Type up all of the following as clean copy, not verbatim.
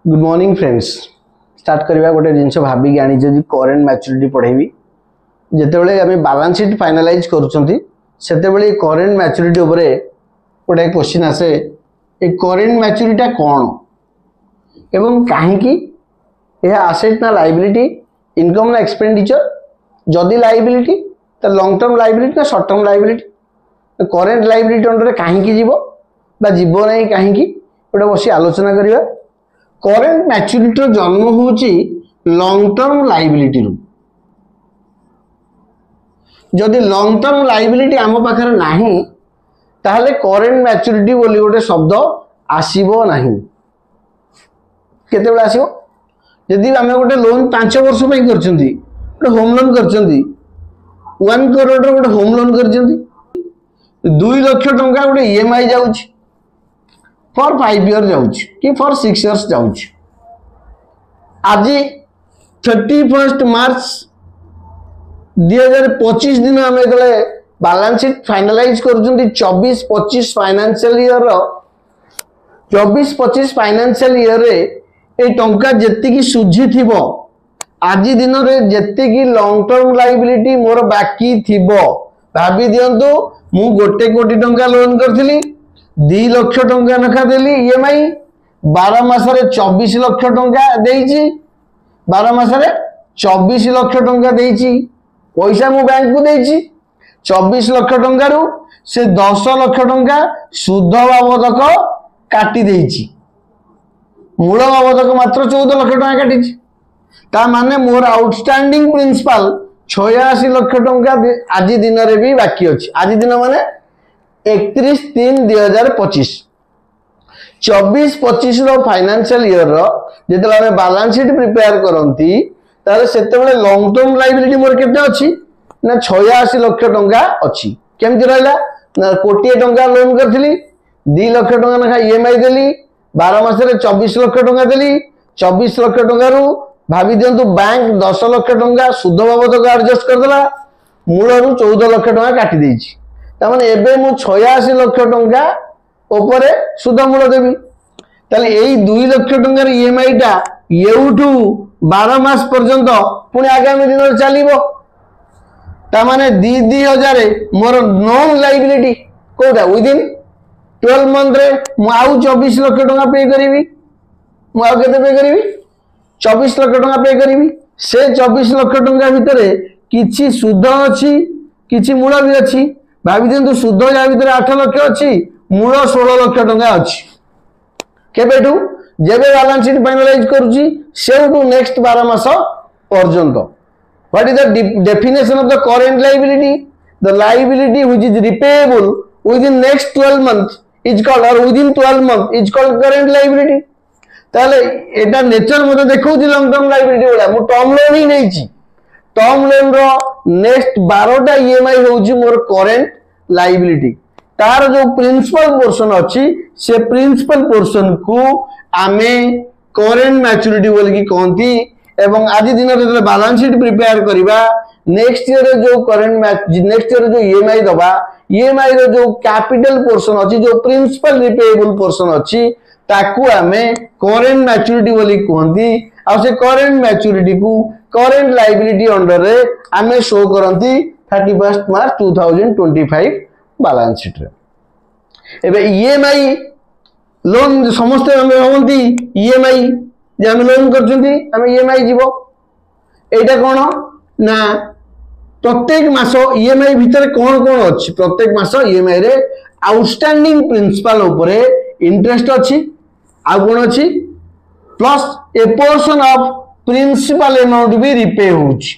Good morning friends. Start करवा गोटे जिनस भाविक आनी करेन्ट मैच्योरिटी पढ़ेबी जितेबाला आम बैलेंस शीट फाइनालाइज करते करेन्ट मैच्योरिटी उपरे गोटे क्वेश्चन आसे ए करेन्ट मैच्योरिटी कौन एवं कहीं यह आसेट ना लायबिलिटी इनकम ना एक्सपेंडिचर जदि लायबिलिटी तो लॉन्ग टर्म लायबिलिटी ना short term liability current liability under कहीं जीव जीव ना कहीं गोटे बस आलोचना करवा। करेन्ट मैच्योरिटी जन्म होची लॉन्ग टर्म लायबिलिटी रु जदि लॉन्ग टर्म लायबिलिटी आम पाखे नाही ताहले करेन्ट मैच्योरिटी बोली गोटे शब्द आसीबो नाही। केते बेला आसीबो जदि आम गोटे लोन 5 वर्ष पई करछंती गोटे होम लोन करछंती 1 करोड़ रो गोटे होम लोन करछंती 2 लाख टंका गोटे ईएमआई जाउची फॉर 5 इयर जाउची कि फॉर 6 इयर्स जाउची। आज 31 मार्च 2025 दिन आम जो बैलेंस शीट फाइनालाइज कर 24-25 फाइनेंशियल ईयर 24-25 फाइनेंशियल ईयर रे ए टंका जेतिकी सुझी थिबो आज दिन रे जेतिकी लॉन्ग टर्म लायबिलिटी मोर बाकी थिबो भाबी दियंतु मु 1 कोटी टंका लोन करथिली 2 लाख टंका नखा देली ईएमआई 12 मासरे 24 लाख टंका देइची 12 मासरे 24 लाख टंका देइची पैसा मु बैंक को देइची 24 लाख टंका रु से 10 लाख टंका सुध बाबदक काटी देइची मूल बाबदक मात्र 14 लाख टंका काटिची ता माने मोर आउटस्टैंडिंग प्रिंसिपल 86 लाख टंका आज दिन रे भी बाकी अछि। आज दिन माने 31/3/2025 24-25 रो फाइनेंशियल ईयर रो जेतला हमें बैलेंस शीट प्रिपेयर करंती तारे सेते बेले लॉन्ग टर्म लायबिलिटी मोर केते अछि ना 86 लाख टंका अछि। केमति रहला ना कोटी टंका लोन करथिली 2 लाख टंका नखा ईएमआई देली 12 मास रे 24 लाख टंका देली 24 लाख टंका रु भाबी दियंतु बैंक 10 लाख टंका सुध बाबद एडजस्ट कर देला मूल रु 14 लाख टंका काटी देइछि तामाने एबे मु 86 लाख टंका ऊपर सुध मूल देबी ताले एई 2 लाख टंका ईएमआई टा एउठू 12 मास पर्यंत पुणी आगामी दिन में चलिबो तामाने 2000 मोर नॉन लायबिलिटी कोडा विदिन 12 मंथ रे मु आउ 24 लाख टंका पे करिवि मु आउ केते पे करिवि 24 लाख टंका पे करिवि से 24 लाख टंका भितरे किछि सुध अछि किछि मूल भी अछि भाबी दियंतु सुध या भितरे 8 लाख अछि मूल 16 लाख टंका अछि केबेठू जेबे बैलेंस शीट फाइनालाइज करूची सेउटू नेक्स्ट 12 मास पर्यंत। What is the definition of the current liability the liability which is repayable within next 12 month is called or within 12 month is called current liability. ताले एटा nature मते देखौची long term liability वाला मु term loan ही नैची term loan रो next 12टा EMI होउची मोर current liability तार जो principal portion अछि से प्रिंसिपल पोर्शन को आमे करेंट मैच्योरिटी बोल की कहती एवं आज दिन रे बैलेंस शीट प्रिपेयर करिबा नेक्स्ट ईयर जो करेंट नेक्स्ट ईयर जो ईएमआई दबा ईएमआई रो जो कैपिटल पोर्शन अछि जो प्रिंसिपल रिपेएबल पोर्शन अछि ताकू आमे करेंट मैच्योरिटी बोली कहती आ से करेंट मैच्योरिटी को करेंट लायबिलिटी अंडर रे आमे शो करंती 31 मार्च 2025 बैलेंस शीट रे। एबे ईएमआई लोन समस्त हमें होंती ईएमआई जे हम लोन करछंती हम ईएमआई जीवो एटा कोन ना प्रत्येक मास ईएमआई भीतर कोन कोन अछि प्रत्येक मास ईएमआई रे आउटस्टैंडिंग प्रिंसिपल ऊपर इंटरेस्ट अछि आ कोन अछि plus a portion of principal amount भी रिपे होछि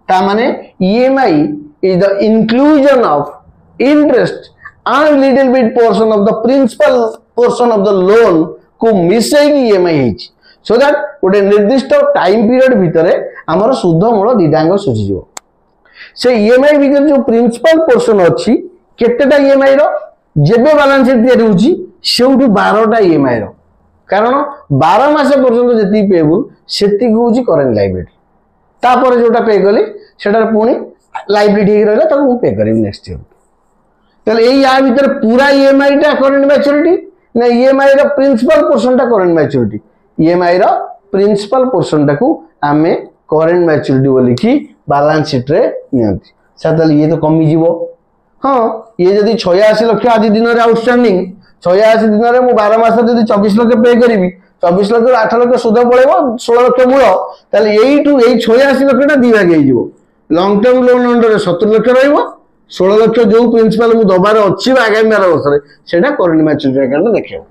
ता माने EMI is the inclusion of interest and little bit portion of the principal portion of the loan को मिसै की ईएमआई हिच सो दैट गोटे निर्दिष्ट टाइम पीरियड भितरे हमर सुध मूल दिडांग सुझी जो से ईएमआई भितर जो प्रिंसिपल पोर्शन अछि केतेटा ईएमआई रो जेबे बैलेंस शीट तयार होछि सेउटू 12टा ईएमआई रो कारण 12 मास पर्यंत जति पेबल सेति होछि करेंट लायबिलिटी तापर जोटा पे गली सेटा पुनी लायबिलिटी रहला ताको पे करिम नेक्स्ट ईयर ताले एई या भीतर पूरा ईएमआई टा करेंट मैच्योरिटी ना ईएमआई रो प्रिंसिपल पोर्शन टा करेंट मैच्योरिटी ईएमआई रो प्रिंसिपल पोर्शन टाकू आमे करेंट मैच्योरिटी बोली कि बैलेंस शीट रे नियंती सातल ये तो कमी जीवो हाँ ये जदी 86 लाख आज दिन रे आउटस्टैंडिंग 86 दिन रे मु 12 मास जदी 24 लाख पे करिवि 24 लाख 8 लाख सुध पड़ेबो 16 लाख मूल ताले एई 86 लाख टा दी भाग हे जीवो long term loan under 70 lakh रहइबो 16 लाख जो प्रिंसिपल मु दबार अछि आगामी 12 वर्ष रे सेटा करेंट मैच्योरिटी अकाउंट देखियो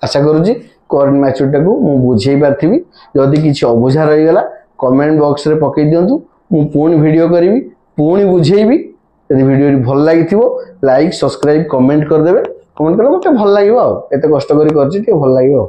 आशा करूची करेंट मैच्योरिटी को मु बुझेई पारथिबी जदी किछि अबुझा रहि गेला कमेंट बॉक्स रे पकई दियंतु मु पुणी वीडियो करिवि पुणी बुझेइबि यदि वीडियो भल लागिथिबो लाइक सब्सक्राइब कमेंट कर देबे कमेंट कले मते भल लागिवो आ एते कष्ट करी करछि के भल लागिवो।